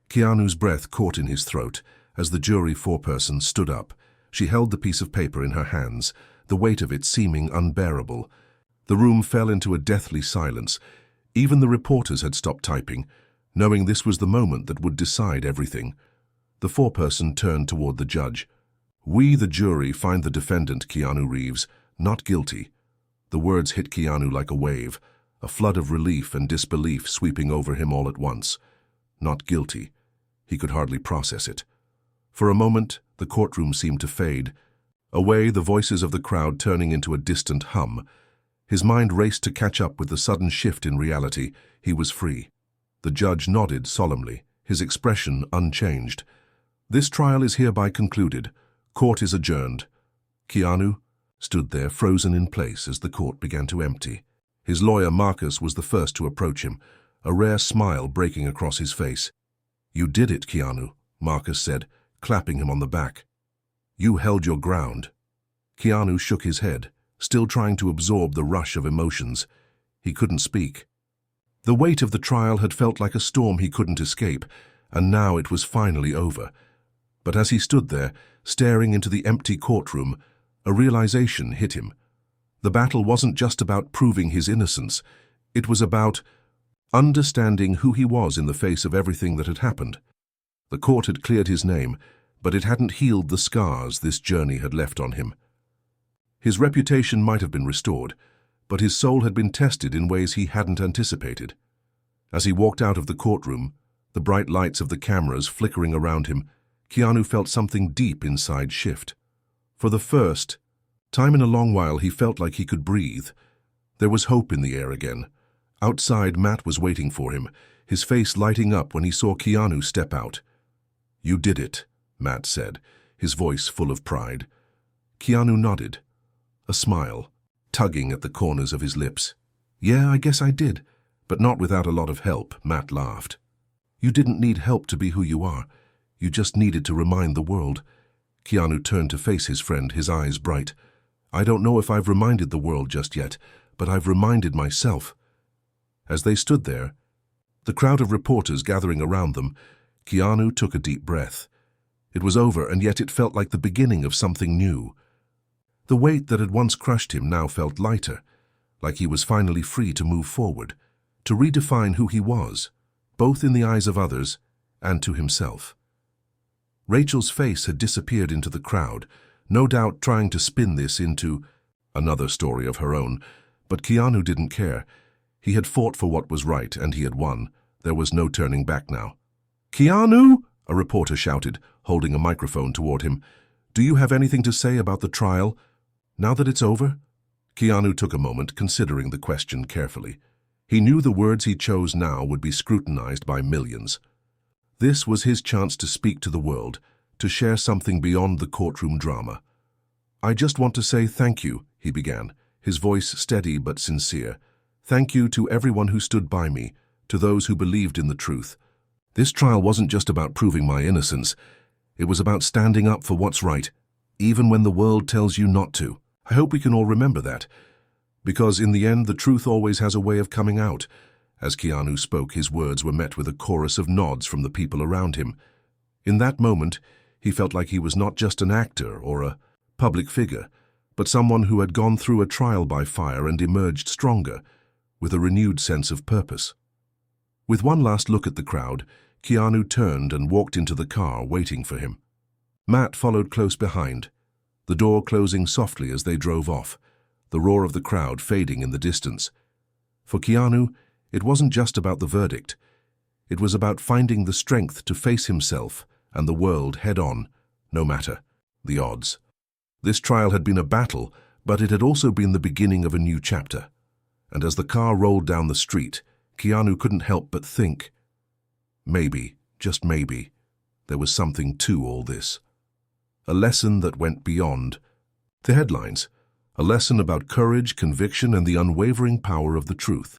Keanu's breath caught in his throat as the jury foreperson stood up. She held the piece of paper in her hands, the weight of it seeming unbearable. The room fell into a deathly silence. Even the reporters had stopped typing, knowing this was the moment that would decide everything. The foreperson turned toward the judge. "We, the jury, find the defendant, Keanu Reeves, not guilty." The words hit Keanu like a wave, a flood of relief and disbelief sweeping over him all at once. Not guilty. He could hardly process it. For a moment, the courtroom seemed to fade. Away, the voices of the crowd turning into a distant hum. His mind raced to catch up with the sudden shift in reality. He was free. The judge nodded solemnly, his expression unchanged. "This trial is hereby concluded. Court is adjourned." Keanu stood there frozen in place as the court began to empty. His lawyer Marcus was the first to approach him, a rare smile breaking across his face. "You did it, Keanu," Marcus said, clapping him on the back. "You held your ground." Keanu shook his head, still trying to absorb the rush of emotions. He couldn't speak. The weight of the trial had felt like a storm he couldn't escape, and now it was finally over. But as he stood there, staring into the empty courtroom, a realization hit him. The battle wasn't just about proving his innocence. It was about understanding who he was in the face of everything that had happened. The court had cleared his name, but it hadn't healed the scars this journey had left on him. His reputation might have been restored, but his soul had been tested in ways he hadn't anticipated. As he walked out of the courtroom, the bright lights of the cameras flickering around him, Keanu felt something deep inside shift. For the first time in a long while, he felt like he could breathe. There was hope in the air again. Outside, Matt was waiting for him, his face lighting up when he saw Keanu step out. "You did it," Matt said, his voice full of pride. Keanu nodded, a smile tugging at the corners of his lips. "Yeah, I guess I did, but not without a lot of help," Matt laughed. "You didn't need help to be who you are. You just needed to remind the world." Keanu turned to face his friend, his eyes bright. "I don't know if I've reminded the world just yet, but I've reminded myself." As they stood there, the crowd of reporters gathering around them, Keanu took a deep breath. It was over, and yet it felt like the beginning of something new. The weight that had once crushed him now felt lighter, like he was finally free to move forward, to redefine who he was, both in the eyes of others and to himself. Rachel's face had disappeared into the crowd, no doubt trying to spin this into another story of her own, but Keanu didn't care. He had fought for what was right, and he had won. There was no turning back now. "Keanu!" a reporter shouted, holding a microphone toward him. "Do you have anything to say about the trial, now that it's over?" Keanu took a moment, considering the question carefully. He knew the words he chose now would be scrutinized by millions. This was his chance to speak to the world, to share something beyond the courtroom drama. "I just want to say thank you," he began, his voice steady but sincere. "Thank you to everyone who stood by me, to those who believed in the truth. This trial wasn't just about proving my innocence. It was about standing up for what's right, even when the world tells you not to. I hope we can all remember that, because in the end, the truth always has a way of coming out." As Keanu spoke, his words were met with a chorus of nods from the people around him. In that moment, he felt like he was not just an actor or a public figure, but someone who had gone through a trial by fire and emerged stronger, with a renewed sense of purpose. With one last look at the crowd, Keanu turned and walked into the car, waiting for him. Matt followed close behind, the door closing softly as they drove off, the roar of the crowd fading in the distance. For Keanu, it wasn't just about the verdict. It was about finding the strength to face himself and the world head-on, no matter the odds. This trial had been a battle, but it had also been the beginning of a new chapter. And as the car rolled down the street, Keanu couldn't help but think, maybe, just maybe, there was something to all this. A lesson that went beyond the headlines. A lesson about courage, conviction, and the unwavering power of the truth.